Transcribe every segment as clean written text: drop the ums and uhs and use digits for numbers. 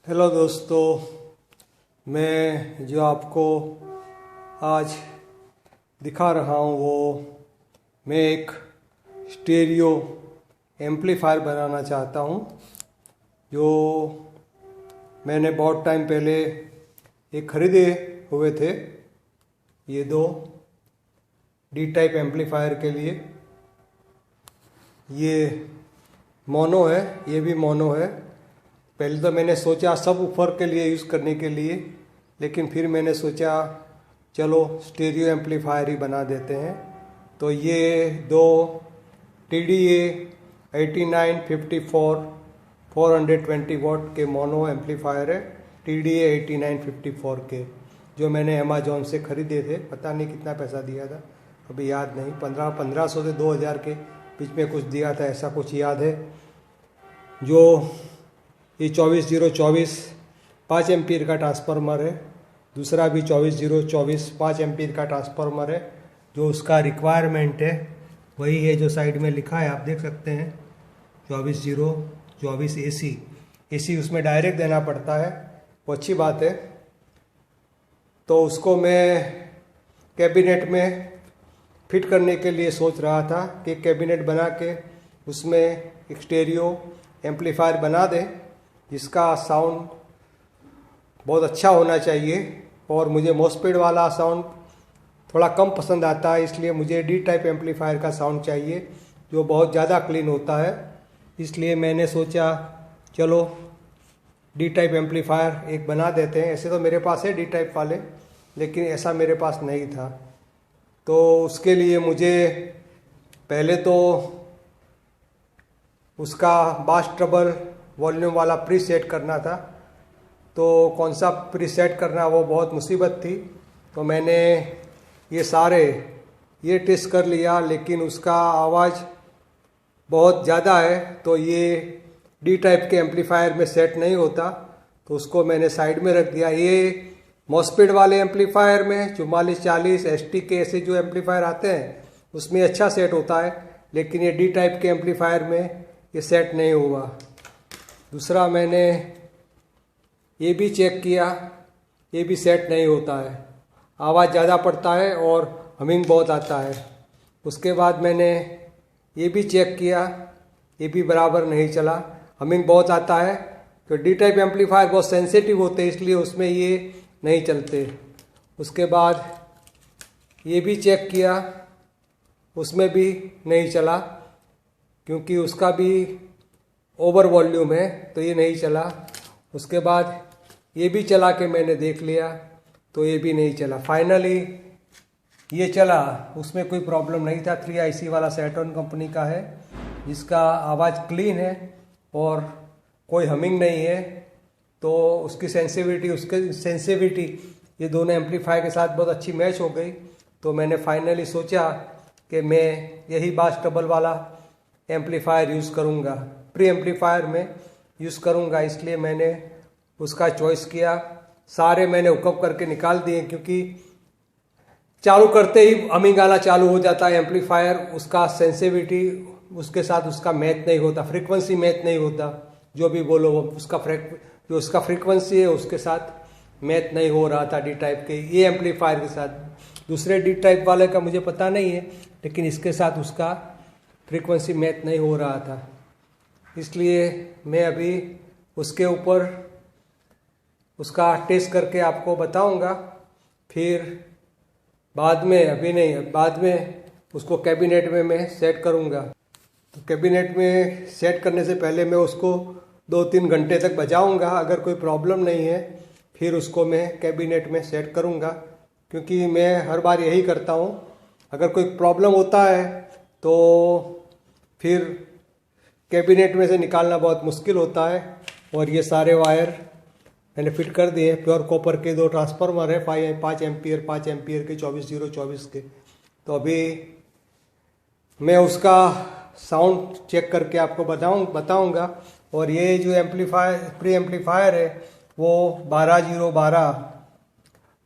Hello दोस्तों, मैं जो आपको आज दिखा रहा हूँ वो मैं एक स्टीरियो एम्पलीफायर बनाना चाहता हूँ। जो मैंने बहुत टाइम पहले एक खरीदे हुए थे, ये दो डी टाइप एम्पलीफायर के लिए। ये मोनो है, ये भी मोनो है। पहले तो मैंने सोचा सब ऊपर के लिए यूज़ करने के लिए, लेकिन फिर मैंने सोचा चलो स्टीरियो एम्पलीफायर ही बना देते हैं। तो ये दो TDA 8954 420 वॉट के मोनो एम्पलीफायर है, TDA 8954 के, जो मैंने अमेजोन से ख़रीदे थे। पता नहीं कितना पैसा दिया था, अभी याद नहीं। 1500 से 2000 के बीच में कुछ दिया था, ऐसा कुछ याद है। जो ये 24024 5 एम्पीयर का ट्रांसफार्मर है, दूसरा भी 24024 5 एम्पीयर का ट्रांसफार्मर है। जो उसका रिक्वायरमेंट है वही है जो साइड में लिखा है, आप देख सकते हैं 24024 AC उसमें डायरेक्ट देना पड़ता है, वो अच्छी बात है। तो उसको मैं कैबिनेट में फिट करने के लिए सोच रहा था कि कैबिनेट बना के उसमें एक स्टीरियो एम्पलीफायर बना दें, जिसका साउंड बहुत अच्छा होना चाहिए। और मुझे मॉसफेट वाला साउंड थोड़ा कम पसंद आता है, इसलिए मुझे डी टाइप एम्पलीफायर का साउंड चाहिए जो बहुत ज़्यादा क्लीन होता है। इसलिए मैंने सोचा चलो डी टाइप एम्पलीफायर एक बना देते हैं। ऐसे तो मेरे पास है डी टाइप वाले, लेकिन ऐसा मेरे पास नहीं था। तो उसके लिए मुझे पहले तो उसका बास ट्रबल वॉल्यूम वाला प्री सेट करना था। तो कौन सा प्री सेट करना वो बहुत मुसीबत थी। तो मैंने ये टेस्ट कर लिया, लेकिन उसका आवाज़ बहुत ज़्यादा है, तो ये डी टाइप के एम्पलीफायर में सेट नहीं होता। तो उसको मैंने साइड में रख दिया। ये मॉसफेट वाले एम्पलीफायर में 4440 ST के ऐसे जो एम्पलीफायर आते हैं उसमें अच्छा सेट होता है, लेकिन ये डी टाइप के एम्पलीफायर में ये सेट नहीं हुआ। दूसरा मैंने ये भी चेक किया, ये भी सेट नहीं होता है, आवाज़ ज़्यादा पड़ता है और हमिंग बहुत आता है। उसके बाद मैंने ये भी चेक किया, ये भी बराबर नहीं चला, हमिंग बहुत आता है। तो डी टाइप एम्पलीफायर बहुत सेंसिटिव होते हैं, इसलिए उसमें ये नहीं चलते। उसके बाद ये भी चेक किया, उसमें भी नहीं चला, क्योंकि उसका भी ओवर वॉल्यूम है, तो ये नहीं चला। उसके बाद ये भी चला के मैंने देख लिया, तो ये भी नहीं चला। फाइनली ये चला, उसमें कोई प्रॉब्लम नहीं था। 3IC वाला सेटॉन कंपनी का है, जिसका आवाज़ क्लीन है और कोई हमिंग नहीं है। तो उसकी सेंसिटिविटी ये दोनों एम्पलीफायर के साथ बहुत अच्छी मैच हो गई। तो मैंने फाइनली सोचा कि मैं यही बास ट्रबल वाला एम्पलीफायर यूज़ करूँगा, प्री एम्पलीफायर में यूज़ करूँगा। इसलिए मैंने उसका चॉइस किया। सारे मैंने हुकअप करके निकाल दिए, क्योंकि चालू करते ही हमिंग आना चालू हो जाता है एम्पलीफायर। उसका सेंसिटिविटी उसके साथ उसका मैच नहीं होता, फ्रीक्वेंसी मैच नहीं होता। जो भी बोलो वो उसका फ्रीक्वेंसी है उसके साथ मैच नहीं हो रहा था डी टाइप के ये एम्पलीफायर के साथ। दूसरे डी टाइप वाले का मुझे पता नहीं है, लेकिन इसके साथ उसका फ्रीक्वेंसी मैच नहीं हो रहा था। इसलिए मैं अभी उसके ऊपर उसका टेस्ट करके आपको बताऊंगा। फिर बाद में, अभी नहीं, बाद में उसको कैबिनेट में मैं सेट करूंगा। तो कैबिनेट में सेट करने से पहले मैं उसको 2-3 घंटे तक बजाऊंगा। अगर कोई प्रॉब्लम नहीं है फिर उसको मैं कैबिनेट में सेट करूंगा, क्योंकि मैं हर बार यही करता हूं। अगर कोई प्रॉब्लम होता है तो फिर कैबिनेट में से निकालना बहुत मुश्किल होता है। और ये सारे वायर मैंने फिट कर दिए। प्योर कॉपर के 2 ट्रांसफार्मर है, 5 एम्पीयर के 24024 के। तो अभी मैं उसका साउंड चेक करके आपको बताऊंगा। और ये जो प्री एम्पलीफायर है वो 12012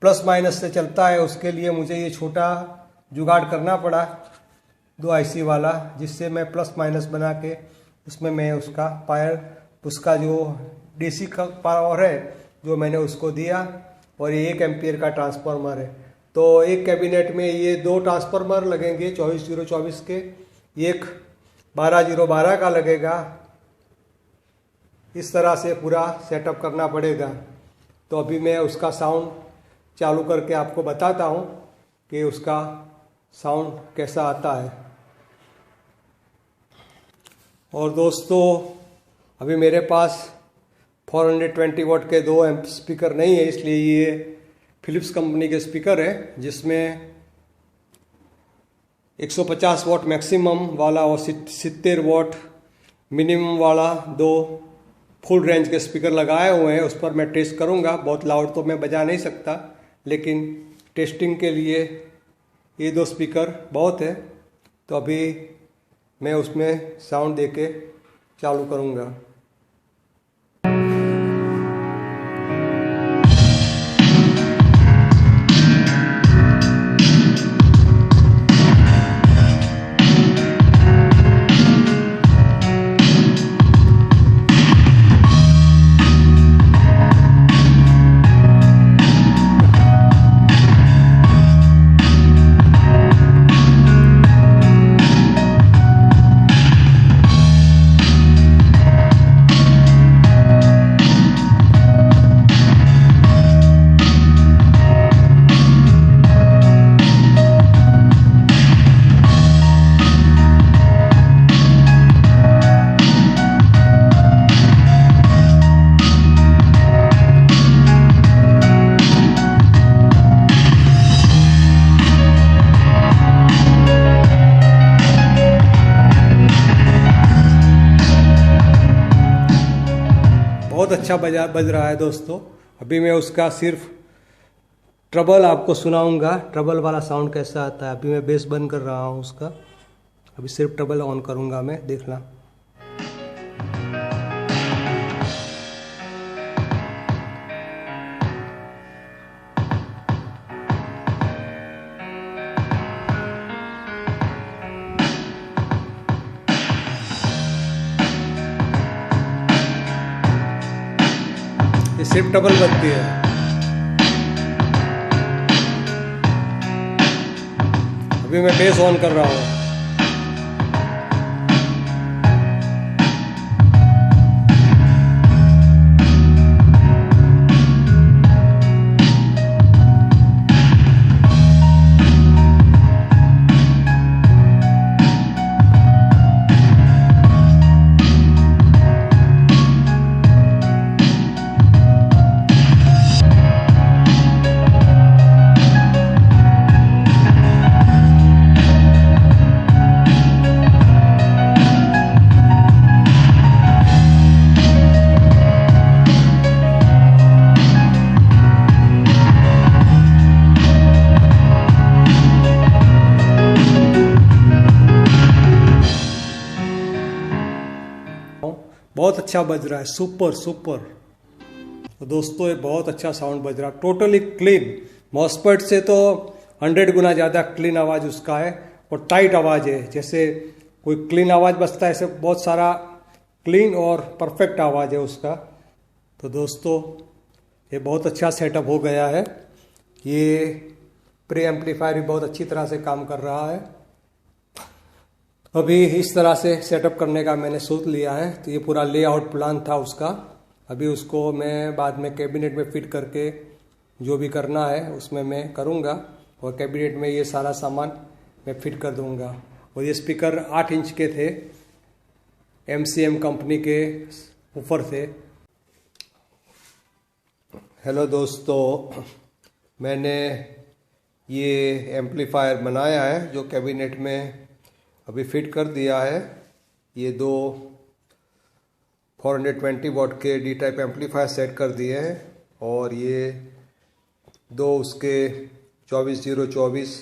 प्लस माइनस से चलता है। उसके लिए मुझे ये छोटा जुगाड़ करना पड़ा 2IC वाला, जिससे मैं प्लस माइनस बना के उसमें मैं उसका जो डीसी का पावर है जो मैंने उसको दिया, और ये 1 एम्पियर का ट्रांसफार्मर है। तो एक कैबिनेट में ये 2 ट्रांसफार्मर लगेंगे 24/0/24 के, एक 12/0/12 का लगेगा। इस तरह से पूरा सेटअप करना पड़ेगा। तो अभी मैं उसका साउंड चालू करके आपको बताता हूँ कि उसका साउंड कैसा आता है। और दोस्तों, अभी मेरे पास 420 वाट के 2 एम्प स्पीकर नहीं है, इसलिए ये फिलिप्स कंपनी के स्पीकर है जिसमें 150 वाट मैक्सिमम वाला और 70 वाट मिनिमम वाला 2 फुल रेंज के स्पीकर लगाए हुए हैं। उस पर मैं टेस्ट करूंगा। बहुत लाउड तो मैं बजा नहीं सकता, लेकिन टेस्टिंग के लिए ये 2 स्पीकर बहुत है। तो अभी मैं उसमें साउंड देके चालू करूंगा। बहुत अच्छा बज रहा है दोस्तों। अभी मैं उसका सिर्फ ट्रबल आपको सुनाऊंगा, ट्रबल वाला साउंड कैसा आता है। अभी मैं बेस बंद कर रहा हूँ उसका, अभी सिर्फ ट्रबल ऑन करूंगा मैं, देखना। ये सिर्फ ट्रबल बजती है। अभी मैं बेस ऑन कर रहा हूँ। बहुत अच्छा बज रहा है, सुपर सुपर। तो दोस्तों, ये बहुत अच्छा साउंड बज रहा है, टोटली क्लीन। मॉस्फेट से तो 100 गुना ज़्यादा क्लीन आवाज़ उसका है, और टाइट आवाज़ है। जैसे कोई क्लीन आवाज़ बजता है, ऐसे बहुत सारा क्लीन और परफेक्ट आवाज़ है उसका। तो दोस्तों, ये बहुत अच्छा सेटअप हो गया है। ये प्री एम्पलीफायर भी बहुत अच्छी तरह से काम कर रहा है। अभी इस तरह से सेटअप करने का मैंने सोच लिया है। तो ये पूरा लेआउट प्लान था उसका। अभी उसको मैं बाद में कैबिनेट में फिट करके जो भी करना है उसमें मैं करूँगा, और कैबिनेट में ये सारा सामान मैं फिट कर दूँगा। और ये स्पीकर 8 इंच के थे, MCM कंपनी के ऊपर थे। हेलो दोस्तों, मैंने ये एम्पलीफायर बनाया है जो कैबिनेट में अभी फिट कर दिया है। ये 2 420 वाट के डी टाइप एम्पलीफायर सेट कर दिए हैं, और ये 2 उसके 24/0/24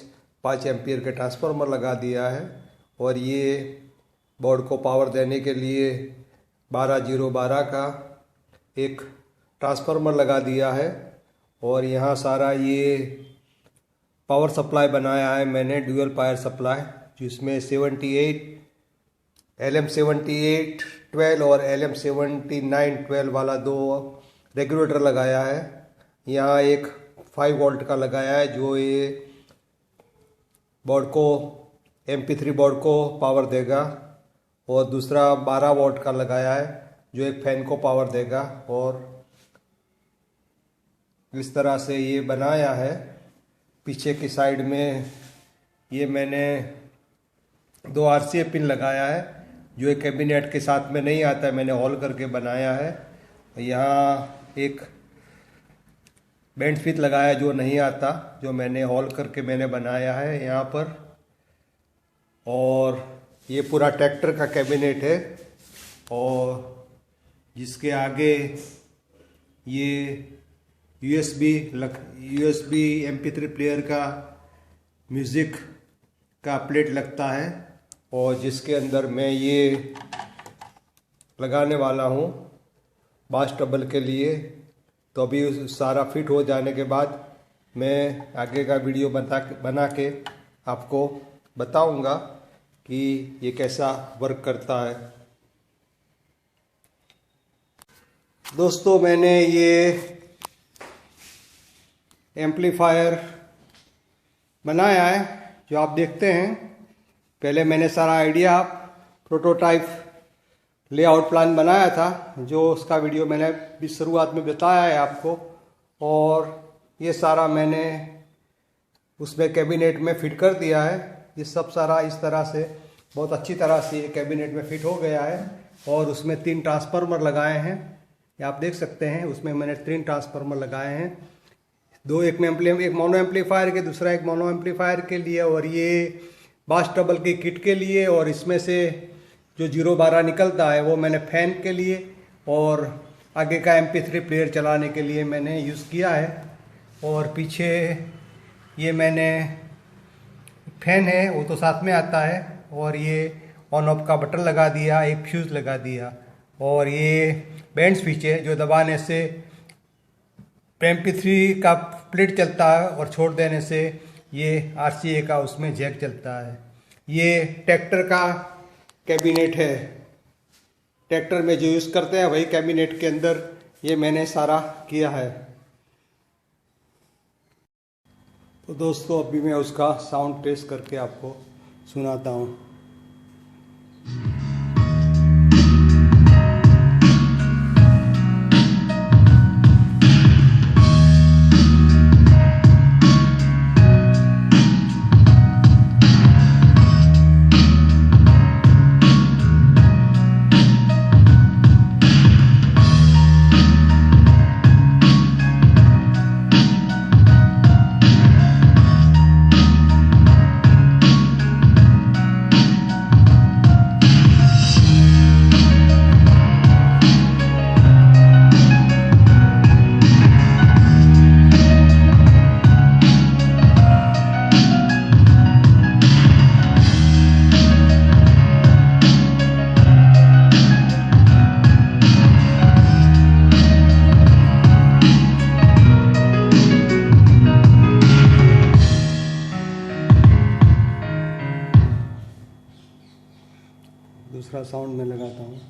5 एम्पियर के ट्रांसफार्मर लगा दिया है। और ये बोर्ड को पावर देने के लिए 12/0/12 का एक ट्रांसफार्मर लगा दिया है। और यहाँ सारा ये पावर सप्लाई बनाया है मैंने, ड्यूअल पावर सप्लाई, जिसमें 78 LM7812 और LM7912 वाला 2 रेगुलेटर लगाया है। यहाँ एक 5 वोल्ट का लगाया है जो ये बोर्ड को MP3 बोर्ड को पावर देगा, और दूसरा 12 वोल्ट का लगाया है जो एक फैन को पावर देगा। और इस तरह से ये बनाया है। पीछे की साइड में ये मैंने 2 RCA पिन लगाया है जो एक कैबिनेट के साथ में नहीं आता है, मैंने हॉल करके बनाया है। यहाँ एक बैंड स्विच लगाया जो नहीं आता, जो मैंने हॉल करके मैंने बनाया है यहाँ पर। और ये पूरा ट्रैक्टर का कैबिनेट है, और जिसके आगे ये USB MP3 प्लेयर का म्यूज़िक का प्लेट लगता है, और जिसके अंदर मैं ये लगाने वाला हूँ बास ट्रबल के लिए। तो अभी सारा फिट हो जाने के बाद मैं आगे का वीडियो बना के आपको बताऊंगा कि ये कैसा वर्क करता है। दोस्तों, मैंने ये एम्पलीफायर बनाया है जो आप देखते हैं। पहले मैंने सारा आइडिया प्रोटोटाइप लेआउट प्लान बनाया था, जो उसका वीडियो मैंने भी शुरुआत में बताया है आपको। और ये सारा मैंने उसमें कैबिनेट में फिट कर दिया है। ये सब सारा इस तरह से बहुत अच्छी तरह से ये कैबिनेट में फिट हो गया है। और उसमें 3 ट्रांसफार्मर लगाए हैं, ये आप देख सकते हैं। उसमें मैंने 3 ट्रांसफार्मर लगाए हैं, एक मोनो एम्पलीफायर के, दूसरा एक मोनो एम्पलीफायर के लिए, और ये बास ट्रबल की किट के लिए। और इसमें से जो 012 निकलता है वो मैंने फैन के लिए और आगे का MP3 प्लेयर चलाने के लिए मैंने यूज़ किया है। और पीछे ये मैंने फैन है वो तो साथ में आता है, और ये ऑन ऑफ का बटन लगा दिया, एक फ्यूज़ लगा दिया। और ये बैंड स्विच है जो दबाने से MP3 का प्लेट चलता है, और छोड़ देने से ये RCA का उसमें जैक चलता है। ये ट्रैक्टर का कैबिनेट है, ट्रैक्टर में जो यूज़ करते हैं वही कैबिनेट के अंदर ये मैंने सारा किया है। तो दोस्तों, अभी मैं उसका साउंड टेस्ट करके आपको सुनाता हूँ। दूसरा साउंड में लगाता हूँ।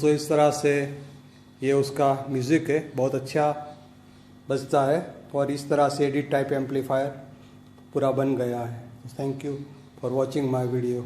दोस्तों इस तरह से ये उसका म्यूज़िक है, बहुत अच्छा बजता है और इस तरह से डी टाइप एम्पलीफायर पूरा बन गया है। Thank you for watching my video.